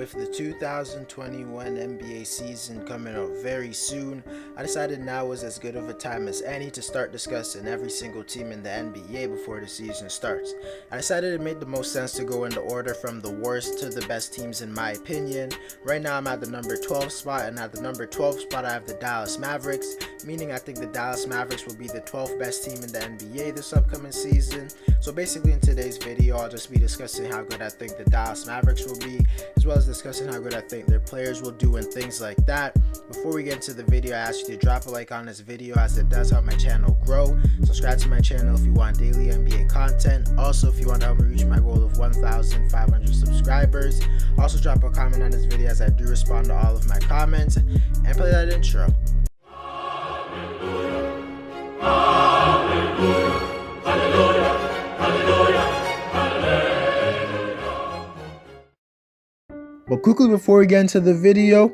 With the 2021 NBA season coming up very soon, I decided now was as good of a time as any to start discussing every single team in the NBA before the season starts. I decided it made the most sense to go in the order from the worst to the best teams in my opinion. Right now I'm at the number 12 spot, and at the number 12 spot I have the Dallas Mavericks, meaning I think the Dallas Mavericks will be the 12th best team in the NBA this upcoming season. So basically in today's video I'll just be discussing how good I think the Dallas Mavericks will be, as well as discussing how good I think their players will do and things like that. Before we get into the video, I ask you to drop a like on this video as it does help my channel grow. Subscribe to my channel if you want daily NBA content. Also, if you want to help me reach my goal of 1,500 subscribers. Also drop a comment on this video as I do respond to all of my comments. And play that intro. But quickly before we get into the video,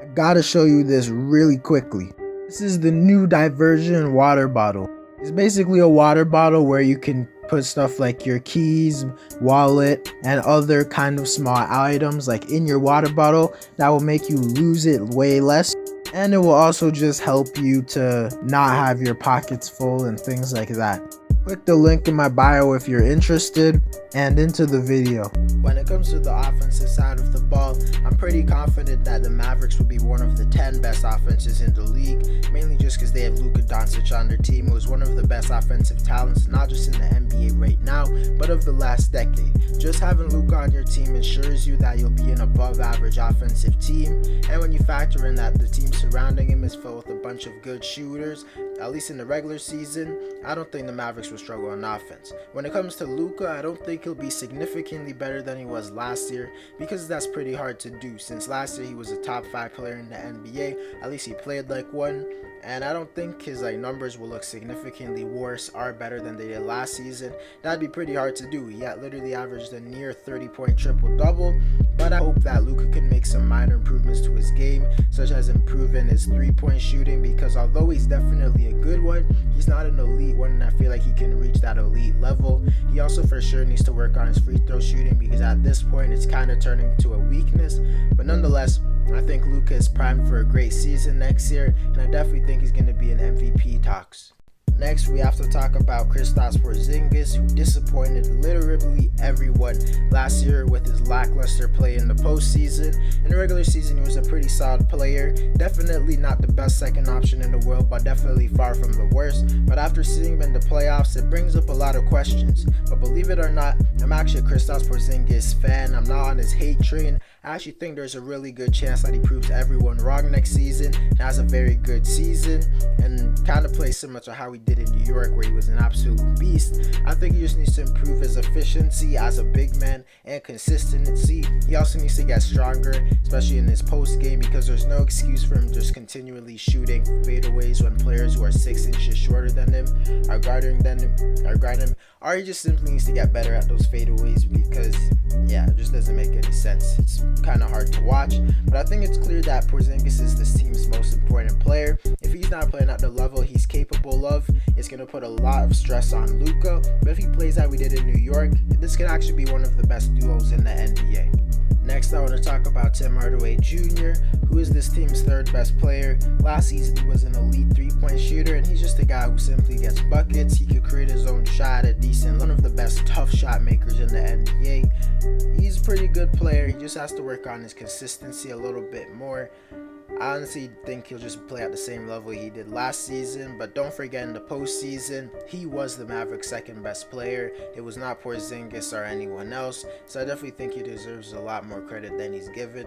I gotta show you this really quickly. This is the new diversion water bottle. It's basically a water bottle where you can put stuff like your keys, wallet, and other kind of small items like in your water bottle that will make you lose it way less. And it will also just help you to not have your pockets full and things like that. Click the link in my bio if you're interested, and into the video. When it comes to the offensive side of the ball, I'm pretty confident that the Mavericks will be one of the 10 best offenses in the league, mainly just because they have Luka Doncic on their team, who is one of the best offensive talents, not just in the NBA right now, but of the last decade. Just having Luka on your team ensures you that you'll be an above average offensive team, and when you factor in that the team surrounding him is filled with a bunch of good shooters, at least in the regular season, I don't think the Mavericks will struggle on offense. When it comes to Luka, I don't think he'll be significantly better than he was last year, because that's pretty hard to do, since last year he was a top 5 player in the NBA, at least he played like one, and I don't think his numbers will look significantly worse or better than they did last season. That'd be pretty hard to do. He literally averaged a near 30-point triple-double, but I hope that Luka can make some minor improvements to his game, such as improving his 3-point shooting, because although he's definitely a good one, he's not an elite one, and I feel like he can reach that elite level. He also for sure needs to work on his free throw shooting, because at this point it's kind of turning to a weakness, but nonetheless, I think Luka is primed for a great season next year, and I definitely think he's going to be in MVP talks. Next, we have to talk about Kristaps Porzingis, who disappointed literally everyone last year with his lackluster play in the postseason. In the regular season, he was a pretty solid player. Definitely not the best second option in the world, but definitely far from the worst. But after seeing him in the playoffs, it brings up a lot of questions. But believe it or not, I'm actually a Kristaps Porzingis fan. I'm not on his hate train. I actually think there's a really good chance that he proves everyone wrong next season and has a very good season and kind of plays similar to how he did in New York, where he was an absolute beast. I think he just needs to improve his efficiency as a big man and consistency. He also needs to get stronger, especially in his post game, because there's no excuse for him just continually shooting fadeaways when players who are 6 inches shorter than him are guarding him, or he just simply needs to get better at those fadeaways, because it just doesn't make any sense. It's kind of hard to watch, but I think it's clear that Porzingis is this team's most important player. If he's not playing at the level he's capable of, it's going to put a lot of stress on Luka, but if he plays how we did in New York, this could actually be one of the best duos in the NBA. Next, I want to talk about Tim Hardaway Jr., who is this team's 3rd best player. Last season, he was an elite 3-point shooter, and he's just a guy who simply gets buckets. He could create his own shot at decent, one of the best tough shot makers in the NBA. He's a pretty good player. He just has to work on his consistency a little bit more. I honestly think he'll just play at the same level he did last season, but don't forget in the postseason, he was the Mavericks' 2nd best player. It was not Porzingis or anyone else, so I definitely think he deserves a lot more credit than he's given.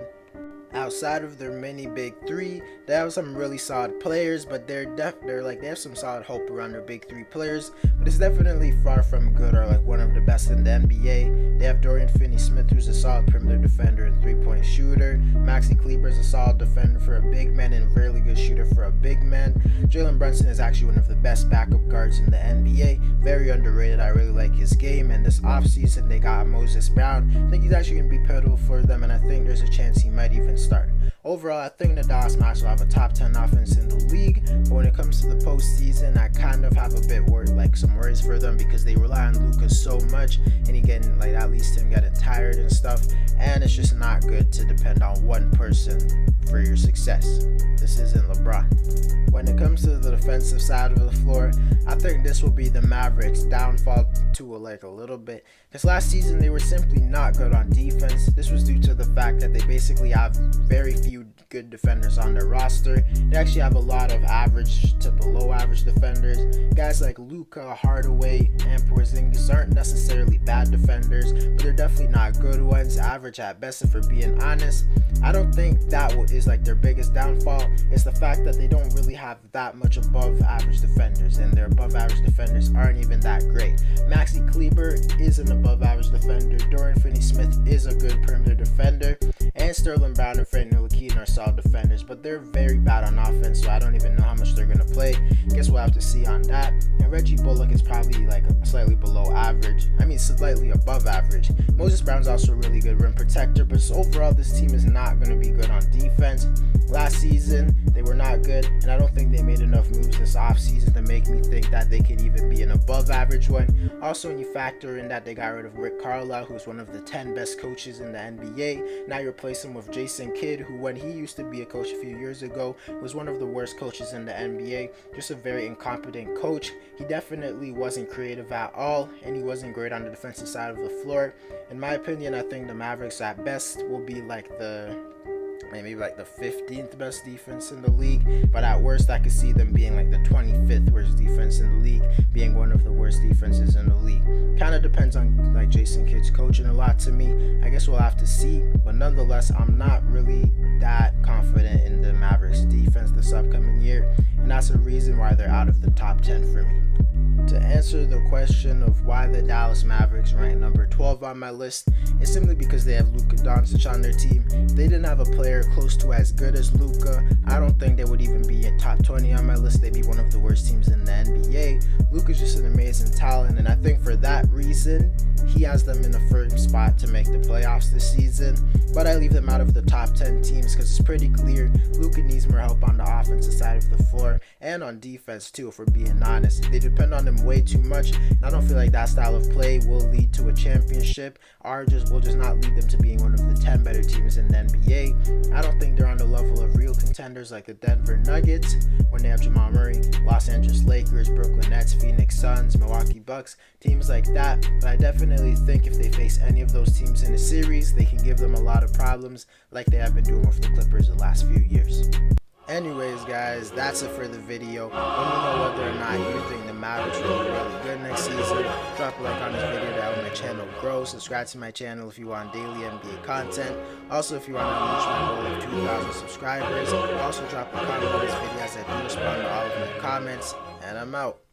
Outside of their mini big 3, they have some really solid players, but they have some solid hope around their big 3 players, but it's definitely far from good or one of the best in the NBA. They have Dorian Finney-Smith, who's a solid perimeter defender and 3-point shooter. Maxi Kleber is a solid defender for a big man and a really good shooter for a big man. Jalen Brunson is actually one of the best backup guards in the NBA. Very underrated. I really like his game, and this offseason they got Moses Brown. I think he's actually going to be pivotal for them, and I think there's a chance he might even start. Overall, I think the Dallas Mavericks will have a top 10 offense in the league, but when it comes to the postseason, I kind of have a bit some worries for them because they rely on Luka so much, and he getting like that leads to him getting tired and stuff, and it's just not good to depend on one person for your success. This isn't LeBron. When it comes to the defensive side of the floor, I think this will be the Mavericks' downfall to a little bit, because last season they were simply not good on defense. This was due to the fact that they basically have very few good defenders on their roster. They actually have a lot of average to below average defenders. Guys like Luka, Hardaway, and Porzingis aren't necessarily bad defenders, but they're definitely not good ones, average at best if we're being honest. I don't think that is like their biggest downfall. It's the fact that they don't really have that much above average defenders, and their above average defenders aren't even that great. Maxi Kleber is an above average defender, Dorian Finney-Smith is a good perimeter defender, and Sterling Brown and Frank Ntilikina are solid defenders, but they're very bad on offense, so I don't even know how much they're going to play. Guess we'll have to see on that. And Reggie Bullock is probably like slightly below average. I mean, slightly above average. Moses Brown's also a really good rim protector, but overall this team is not going to be good on defense. Last season, they were not good, and I don't think they made enough moves this offseason to make me think that they could even be an above average one. Also, when you factor in that they got rid of Rick Carlisle, who's one of the 10 best coaches in the NBA, now you replace him with Jason Kidd, who when he used to be a coach a few years ago was one of the worst coaches in the NBA, just a very incompetent coach. He definitely wasn't creative at all, and he wasn't great on the defensive side of the floor. In my opinion, I think the Mavericks at best will be maybe like the 15th best defense in the league, but at worst I could see them being like the 25th worst defense in the league, being one of the worst defenses in the league. Kind of depends on like Jason Kidd's coaching a lot to me. I guess we'll have to see, but nonetheless, I'm not really that confident in the Mavericks defense this upcoming year, and that's a reason why they're out of the top 10 for me. To answer the question of why the Dallas Mavericks rank number 12 on my list, it's simply because they have Luka Doncic on their team. If they didn't have a player close to as good as Luka, I don't think they would even be in top 20 on my list. They'd be one of the worst teams in the NBA. Luka's just an amazing talent, and I think for that reason, he has them in a firm spot to make the playoffs this season. But I leave them out of the top 10 teams because it's pretty clear Luka needs more help on the offensive side of the floor and on defense too, if we're being honest. They depend on him way too much, and I don't feel like that style of play will lead to a championship, or will just not lead them to being one of the 10 better teams in the NBA. I don't think they're on the level of real contenders like the Denver Nuggets when they have Jamal Murray, Los Angeles Lakers, Brooklyn Nets, Phoenix Suns, Milwaukee Bucks, teams like that. But I definitely think if they face any of those teams in a series, they can give them a lot of problems like they have been doing with the Clippers the last few years. Anyways, guys, that's it for the video. Let me know whether or not you think the Mavericks will be really good next season. Drop a like on this video to help my channel grow. Subscribe to my channel if you want daily NBA content. Also, if you want to reach my goal of 2,000 subscribers, also drop a comment on this video as I do respond to all of my comments. And I'm out.